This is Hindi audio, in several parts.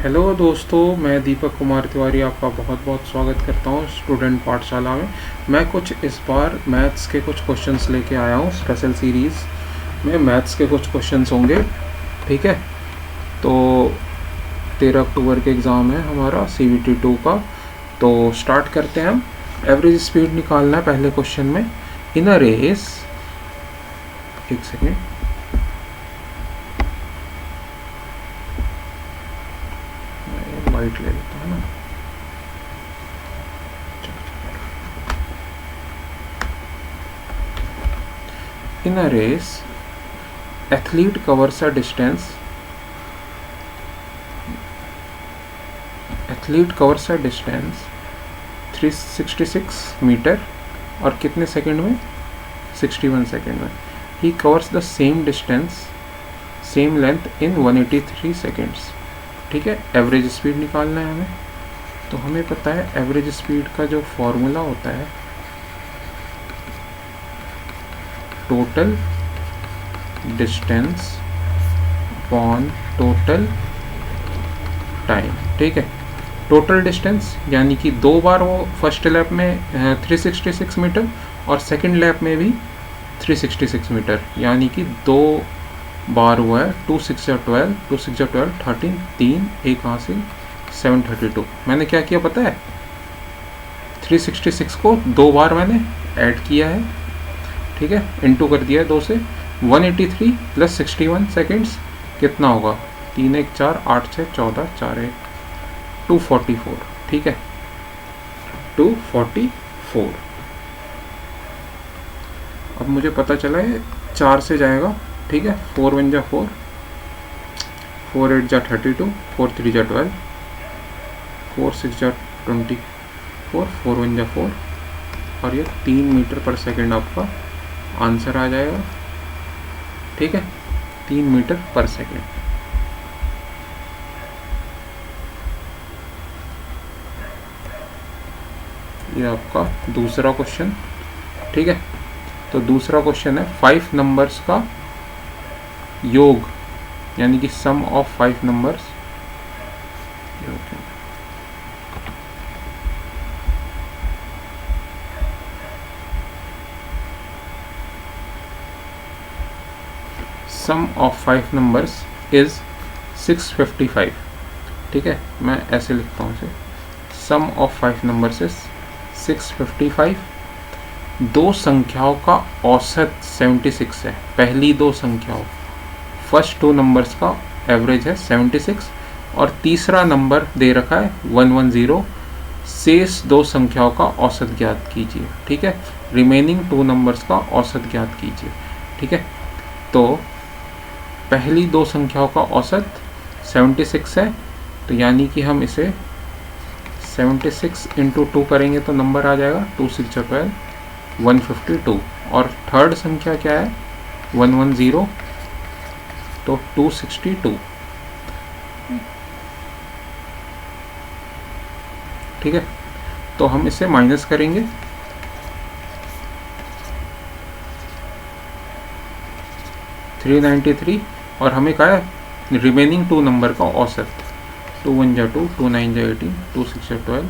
हेलो दोस्तों, मैं दीपक कुमार तिवारी आपका बहुत बहुत स्वागत करता हूँ स्टूडेंट पाठशाला में। मैं कुछ इस बार मैथ्स के कुछ क्वेश्चंस लेके आया हूँ। स्पेशल सीरीज़ में मैथ्स के कुछ क्वेश्चंस होंगे, ठीक है। तो 13 अक्टूबर के एग्ज़ाम है हमारा CBT 2 का। तो स्टार्ट करते हैं हम। एवरेज स्पीड निकालना है पहले क्वेश्चन में। इन अ रेस, एक सेकेंड, वाइट ले लेता हूँ ना। In a race, athlete covers a distance. Athlete covers a distance 366 metre और कितने सेकंड में? 61 सेकंड में। He covers the same distance, same length in 183 seconds. ठीक है, एवरेज स्पीड निकालना है हमें। तो हमें पता है एवरेज स्पीड का जो फॉर्मूला होता है, total distance upon total time. ठीक है, टोटल डिस्टेंस यानी कि दो बार वो फर्स्ट लैप में 366 मीटर और सेकंड लैप में भी 366 मीटर, यानी कि दो बार हुआ है 2 6 12 2 6 12 13, 3 एक हासिल 732। मैंने क्या किया पता है, 366 को दो बार मैंने ऐड किया है, ठीक है, इनटू कर दिया है 2 से। 183 प्लस 61 सेकेंड्स कितना होगा? 3 1 4 8 6 14 4 1 244। ठीक है, 244। अब मुझे पता चला है 4 से जाएगा, ठीक है। 4 1 जा 4, 4 8 जा 32, 4 3 जा 12, 4 6 जा 24, 4 1 जा 4 और ये 3 मीटर पर सेकेंड आपका आंसर आ जाएगा, ठीक है। 3 मीटर पर सेकेंड। ये आपका दूसरा क्वेश्चन, ठीक है। तो दूसरा क्वेश्चन है 5 नंबर्स का योग, यानी कि sum of 5 numbers. Sum of 5 numbers is 655। ठीक है, मैं ऐसे लिखता हूँ इसे, सम ऑफ 5 नंबर्स इज 655। दो संख्याओं का औसत 76 है। पहली दो संख्याओं, फर्स्ट 2 नंबर्स का एवरेज है 76 और तीसरा नंबर दे रखा है 110। शेष दो संख्याओं का औसत ज्ञात कीजिए। ठीक है, रिमेनिंग 2 नंबर्स का औसत ज्ञात कीजिए। ठीक है, तो पहली दो संख्याओं का औसत 76 है, तो यानी कि हम इसे 76 इंटू 2 करेंगे तो नंबर आ जाएगा 2 6 12 152। और थर्ड संख्या क्या है? 110, तो 262। ठीक है, तो हम इसे माइनस करेंगे, $393 और हमें क्या है? रिमेनिंग 2 नंबर का औसत। 2 1 जा 2, 2 9 जा 18, 2 6 जा 12,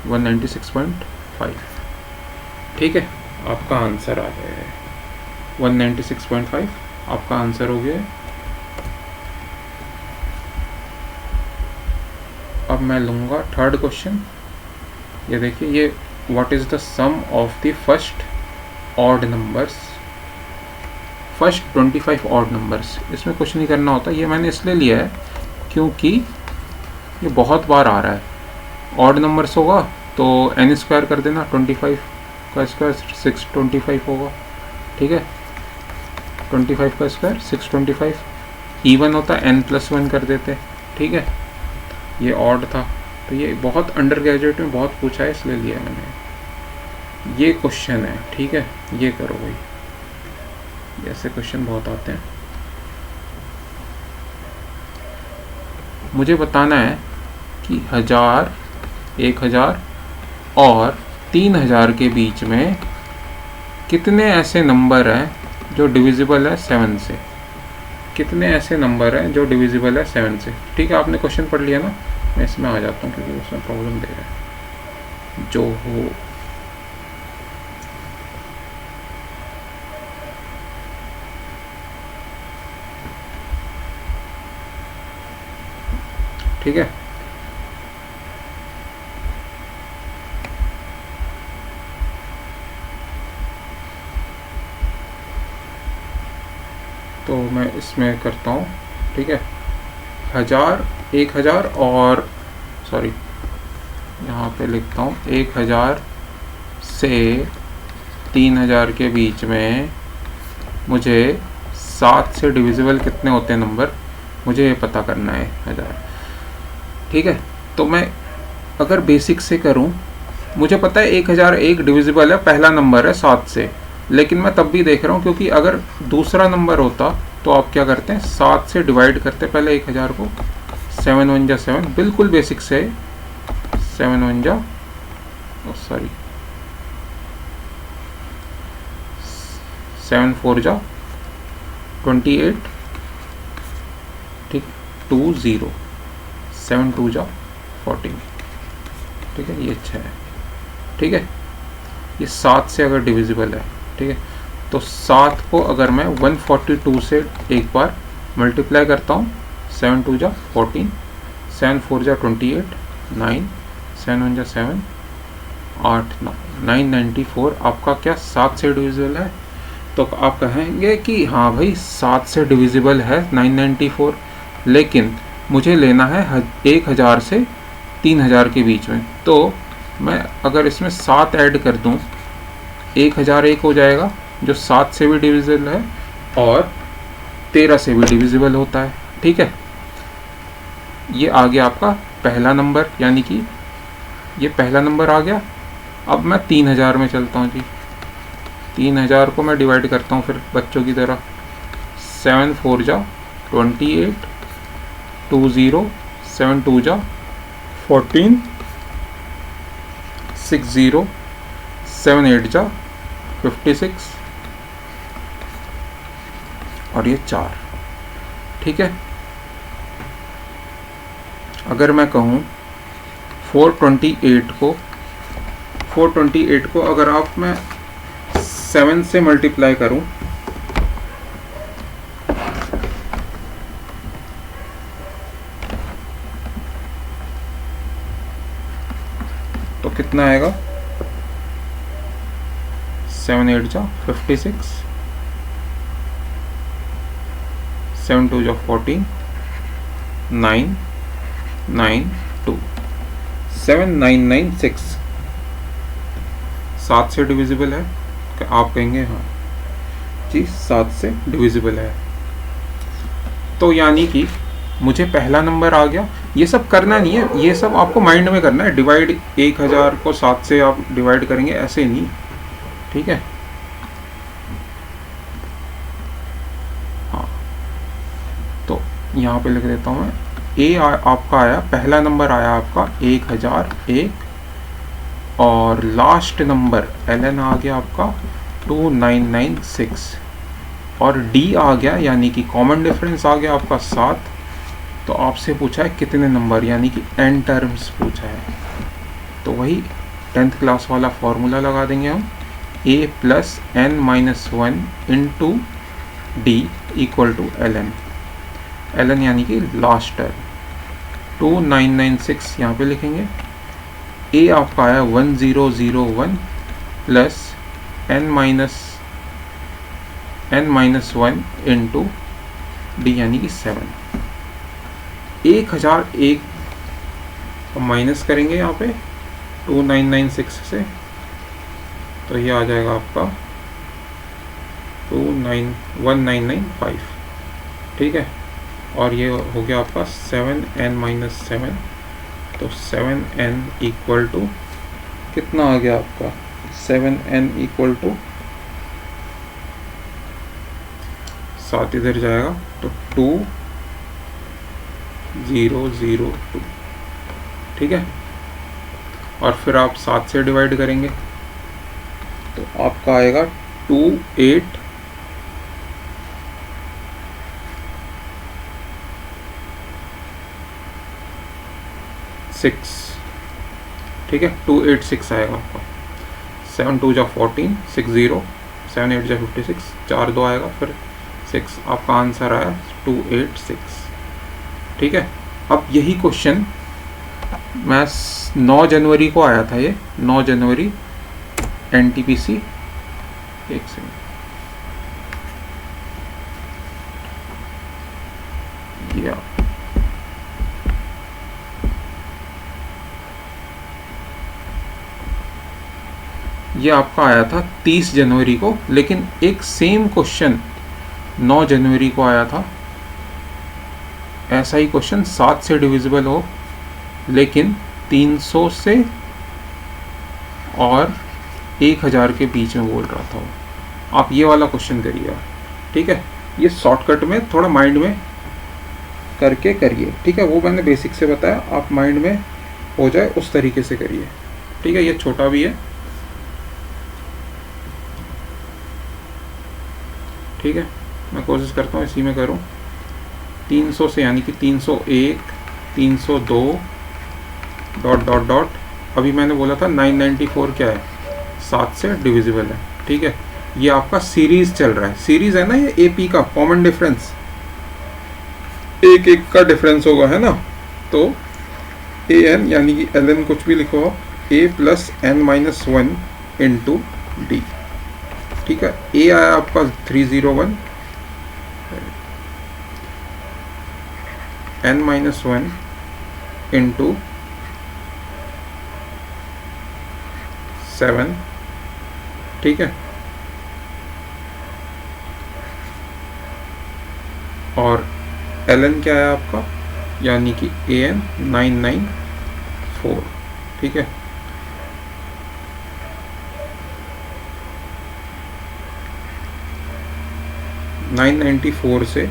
196.5। ठीक है, आपका आंसर आ गया है 196.5। आपका आंसर हो गया है। अब मैं लूँगा थर्ड क्वेश्चन। ये देखिए, ये what is the sum of the first odd numbers, first 25 odd numbers. इसमें कुछ नहीं करना होता, ये मैंने इसलिए लिया है क्योंकि ये बहुत बार आ रहा है। ऑड नंबर्स होगा तो n स्क्वायर कर देना, 25 का स्क्वायर 625 होगा। ठीक है, 25 का स्क्वायर 625। इवन होता n+1 कर देते। ठीक है, ये ऑड था, तो ये बहुत अंडर ग्रेजुएट में बहुत पूछा है, इसलिए लिया मैंने। ये क्वेश्चन है, ठीक है, ये करो भाई, ऐसे क्वेश्चन बहुत आते हैं। मुझे बताना है कि 1000, 1000 और 3000 के बीच में कितने ऐसे नंबर हैं जो डिविजिबल है 7 से। कितने ऐसे नंबर हैं जो डिविजिबल है 7 से। ठीक है, आपने क्वेश्चन पढ़ लिया ना, मैं इसमें आ जाता हूँ क्योंकि उसमें प्रॉब्लम दे रहा है जो हो। ठीक है, तो मैं इसमें करता हूँ। ठीक है, 1000, 1000 और सॉरी यहाँ पे लिखता हूँ 1000 से 3000 के बीच में मुझे 7 से डिविजिबल कितने होते हैं नंबर, मुझे ये पता करना है 1000। ठीक है, तो मैं अगर बेसिक से करूं, मुझे पता है 1001 डिविजिबल है, पहला नंबर है 7 से, लेकिन मैं तब भी देख रहा हूं क्योंकि अगर दूसरा नंबर होता तो आप क्या करते हैं 7 से डिवाइड करते पहले 1000 को, 7 1 जा 7, बिल्कुल बेसिक से 7 1 जा सॉरी 7 4 जा 28, ठीक 2 0, 7 2 जा 14। ठीक है, ये अच्छा है। ठीक है, ये 7 से अगर डिविजिबल है, ठीक है, तो 7 को अगर मैं 142 से एक बार मल्टीप्लाई करता हूँ, 7 2 जा 14, 7 4 जा 28, 9, 7 1 जा 7, 8 994 आपका क्या 7 से डिविजिबल है। तो आप कहेंगे कि हाँ भाई 7 से डिविजिबल है 994, लेकिन मुझे लेना है 1000 से 3000 के बीच में। तो मैं अगर इसमें 7 ऐड कर दूं, 1001 हो जाएगा जो 7 से भी डिविजिबल है और 13 से भी डिविजिबल होता है। ठीक है, ये आ गया आपका पहला नंबर, यानी कि ये पहला नंबर आ गया। अब मैं 3000 में चलता हूँ जी, 3000 को मैं डिवाइड करता हूँ फिर बच्चों की तरह, 7 4 जा 28, 2 0, 7 2 जा 14, 6 0, 7 8 जा 56 और ये 4। ठीक है, अगर मैं कहूँ 428 को अगर आप मैं 7 से मल्टीप्लाई करूं, तो कितना आएगा, 7 8 जा 56, 7 2 जा 14, 9 9 2, 7996 7 से डिविजिबल है। आप कहेंगे हाँ जी 7 से डिविजिबल है, तो यानी कि मुझे पहला नंबर आ गया। ये सब करना नहीं है, ये सब आपको माइंड में करना है। डिवाइड 1000 को 7 से आप डिवाइड करेंगे, ऐसे नहीं। ठीक है, हाँ, तो यहाँ पे लिख देता हूँ मैं, आपका आया, पहला नंबर आया आपका 1001 और लास्ट नंबर ln आ गया आपका 2996 और d आ गया, यानी कि कॉमन डिफरेंस आ गया आपका 7। तो आपसे पूछा है कितने नंबर, यानी कि n टर्म्स पूछा है, तो वही 10th क्लास वाला फॉर्मूला लगा देंगे हम, a plus n minus 1 into d equal to ln यानी कि लास्ट टर्म 2996 यहाँ पे लिखेंगे। a आपका आया 1001 plus n minus 1 into D यानी कि 7। 1001 माइनस करेंगे यहाँ पे 2996 से, तो ये आ जाएगा आपका 1995। ठीक है, और ये हो गया आपका 7n माइनस 7, तो 7n इक्वल टू कितना आ गया आपका, 7n इक्वल टू 7 इधर जाएगा तो 2002। ठीक है, और फिर आप 7 से डिवाइड करेंगे तो आपका आएगा 6, ठीक है, 286 आएगा आपका। 7 2 जा 14, 60, 7 8 जा 56, 4 2 आएगा, फिर 6, आपका आंसर आया 286, ठीक है। अब यही क्वेश्चन मैं 9 जनवरी को आया था, ये 9 जनवरी NTPC, एक सेकंड, ये आपका आया था 30 जनवरी को, लेकिन एक सेम क्वेश्चन 9 जनवरी को आया था। ऐसा ही क्वेश्चन 7 से डिविजिबल हो, लेकिन 300 से और 1000 के बीच में बोल रहा था वो। आप ये वाला क्वेश्चन करिए, ठीक है। ये शॉर्टकट में थोड़ा माइंड में करके करिए, ठीक है। वो मैंने बेसिक से बताया, आप माइंड में हो जाए उस तरीके से करिए, ठीक है। ये छोटा भी है, ठीक है। मैं कोशिश करता हूँ इसी में करूँ। 300 से यानी कि 301, 302 डॉट डॉट डॉट, अभी मैंने बोला था 994 क्या है, 7 से डिविजिबल है, ठीक है। ये आपका सीरीज चल रहा है, सीरीज है ना, ये AP का कॉमन डिफरेंस, एक एक का डिफरेंस होगा, है ना। तो AN यानी कि LN कुछ भी लिखो, A plus N-1 into D, ठीक है। A आया आपका 301, N-1 इंटू 7, ठीक है। और LN क्या है आपका, यानी कि AN 994, ठीक है। $994 से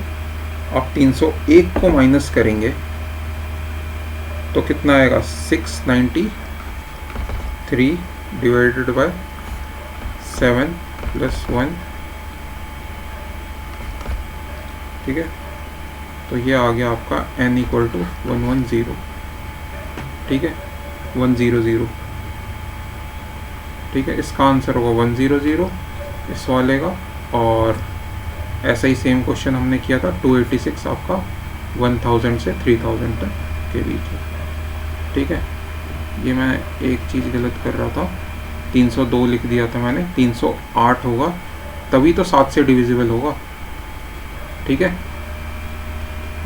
आप 301 को माइनस करेंगे तो कितना आएगा, 693 डिवाइडेड बाय 7 प्लस 1, ठीक है। तो ये आ गया आपका N इक्वल टू 110, ठीक है, 100, ठीक है। इसका आंसर होगा 100 इस वाले का। और ऐसा ही सेम क्वेश्चन हमने किया था 286, आपका 1000 से 3000 तक के बीच में, ठीक है। ये मैं एक चीज़ गलत कर रहा था, 302 लिख दिया था मैंने, 308 होगा, तभी तो 7 से डिविजिबल होगा, ठीक है।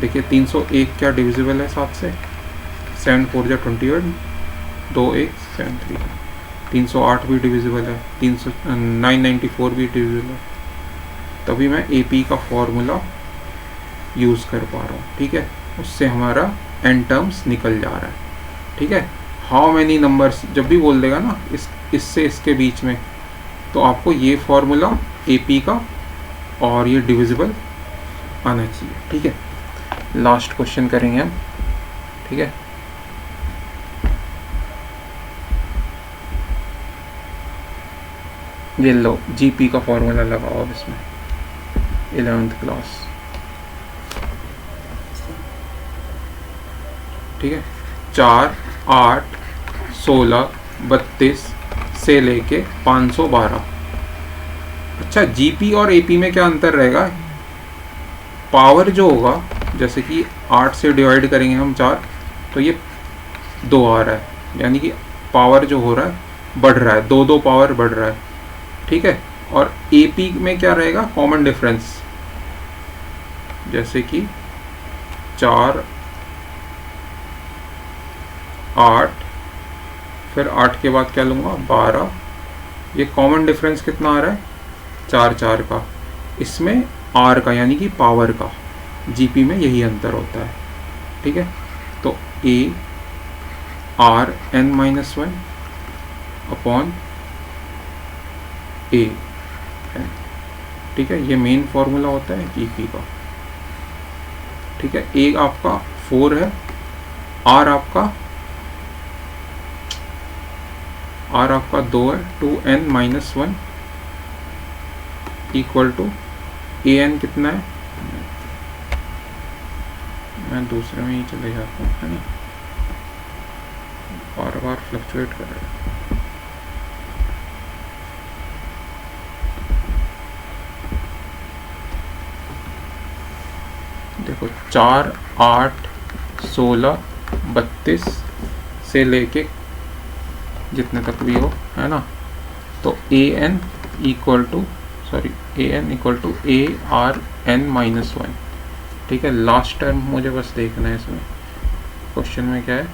देखिए 301 क्या डिविजिबल है 7 से, 7 4 जा 21, 2 1 7 3, 308 भी डिविजिबल है, 994 भी डिविजिबल है, तभी मैं AP का फॉर्मूला यूज़ कर पा रहा हूँ, ठीक है। उससे हमारा n टर्म्स निकल जा रहा है, ठीक है। हाउ मैनी नंबर्स जब भी बोल देगा ना इससे इसके बीच में, तो आपको ये फॉर्मूला AP का और ये डिविजिबल आना चाहिए, ठीक है। लास्ट क्वेश्चन करेंगे हम, ठीक है। ये लो GP का फॉर्मूला लगाओ अब इसमें, 11th क्लास, ठीक है। 4 8 16 32 से लेके 512। अच्छा, GP और AP में क्या अंतर रहेगा, पावर जो होगा, जैसे कि 8 से डिवाइड करेंगे हम 4, तो ये 2 आ रहा है, यानी कि पावर जो हो रहा है बढ़ रहा है, 2 पावर बढ़ रहा है, ठीक है। और AP में क्या रहेगा, कॉमन डिफरेंस, जैसे कि 4 8, फिर 8 के बाद क्या लूँगा 12, ये कॉमन डिफरेंस कितना आ रहा है 4 4 का, इसमें R का यानी कि पावर का, GP में यही अंतर होता है, ठीक है। तो A R N-1 upon A N, ठीक है। ये मेन फॉर्मूला होता है GP का, ठीक है। A आपका 4 है, R आपका 2 है, 2n-1 इक्वल टू AN कितना है, मैं दूसरे में ही चले जाता हूँ, है ना। बार बार फ्लक्चुएट कर रहे हैं। देखो 4, 8, 16, 32 से लेके जितने तक भी हो, है ना। तो an इक्वल टू AR_n-1, ठीक है। लास्ट टर्म मुझे बस देखना है इसमें, क्वेश्चन में क्या है,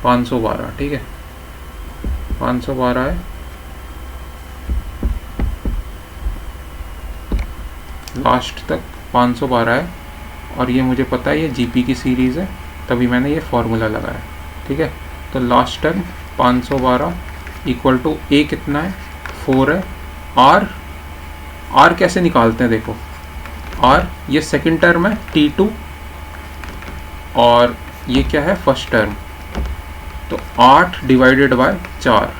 512, ठीक है। 512 है, लास्ट तक 512 है, और ये मुझे पता है ये जीपी की सीरीज़ है, तभी मैंने ये फॉर्मूला लगाया, ठीक है। तो लास्ट टर्म 512 इक्वल टू ए कितना है, 4 है। आर कैसे निकालते हैं, देखो आर ये सेकंड टर्म है T2, और ये क्या है, फर्स्ट टर्म। तो 8 डिवाइडेड बाय 4,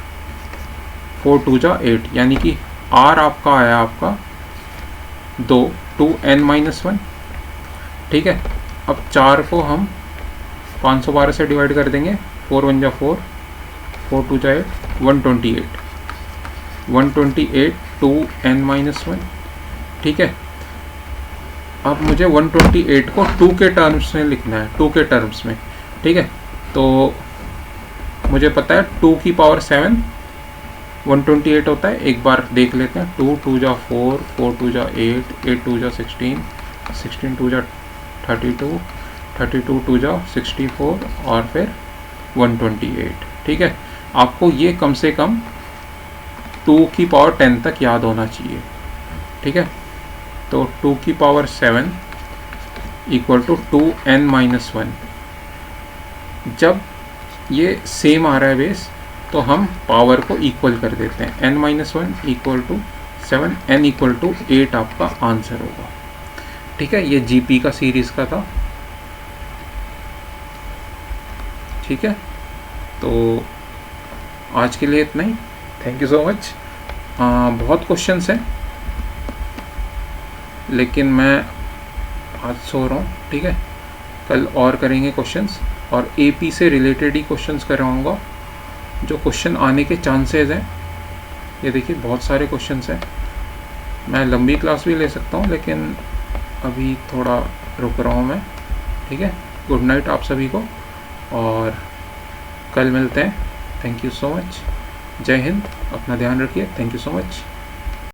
4 2 जा 8, यानी कि आर आपका आया आपका 2n-1, ठीक है। अब 4 को हम 512 से डिवाइड कर देंगे, 4 1 जा 4, 4 2 जा 8, 128 2n-1, ठीक है। अब मुझे 128 को 2 के टर्म्स में लिखना है, 2 के टर्म्स में, ठीक है। तो मुझे पता है 2 की पावर 7 128 होता है, एक बार देख लेते हैं। 2 2 जा 4, 4 2 जा 8, 8 2 जा 16, 16 2 जा 32, 32 2 जा 64, और फिर 128, ठीक है। आपको ये कम से कम 2 की पावर 10 तक याद होना चाहिए, ठीक है। तो 2 की पावर 7 इक्वल टू 2n-1। जब ये सेम आ रहा है बेस, तो हम पावर को इक्वल कर देते हैं, n-1 equal to 7, n equal to 8 आपका आंसर होगा, ठीक है। ये जीपी का सीरीज़ का था, ठीक है। तो आज के लिए इतना ही, थैंक यू सो मच। बहुत क्वेश्चंस हैं, लेकिन मैं आज सो रहा हूँ, ठीक है। कल और करेंगे क्वेश्चंस, और एपी से रिलेटेड ही क्वेश्चंस करवाऊँगा, जो क्वेश्चन आने के चांसेस हैं। ये देखिए बहुत सारे क्वेश्चंस हैं, मैं लंबी क्लास भी ले सकता हूँ, लेकिन अभी थोड़ा रुक रहा हूँ मैं, ठीक है। गुड नाइट आप सभी को, और कल मिलते हैं। थैंक यू सो मच, जय हिंद, अपना ध्यान रखिए, थैंक यू सो मच।